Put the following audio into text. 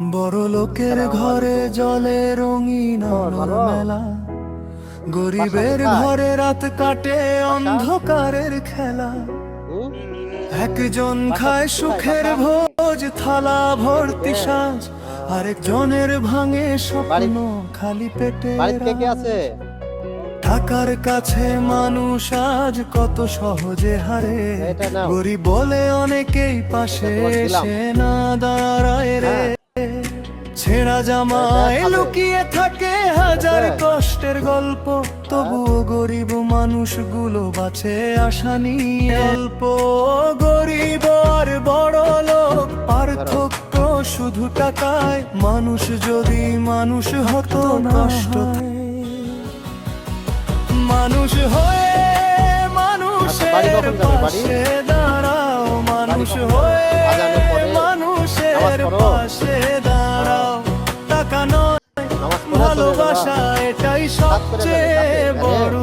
বড় লোকের ঘরে জলে রঙিন আলোর মেলা, গরিবের ঘরে রাত কাটে অন্ধকারের খেলা। একজন খায় সুখের ভোজ, থালা ভর্তি সাজ, আরেকজনের ভাঙে স্বপ্ন খালি পেটে। টাকার কাছে মানুষ আজ কত সহজে হারে, গরিব বলে অনেকেই পাশে এসে না দাঁড়ায় রে। ছেঁড়া জামায় লুকিয়ে থাকে হাজার কষ্টের গল্প, তবুও গরিব মানুষগুলো বাঁচে আশা নিয়ে। অল্প গরিব আর বড় লোক পার্থক্য শুধু টাকায়, মানুষ যদি মানুষ হতো নষ্ট। মানুষ হয়ে মানুষের পাশে দাঁড়াও, মানুষ হয়ে মানুষের পাশে দাঁড়াও। টাকা নয় ভালোবাসা, এটাই সবচেয়ে বড়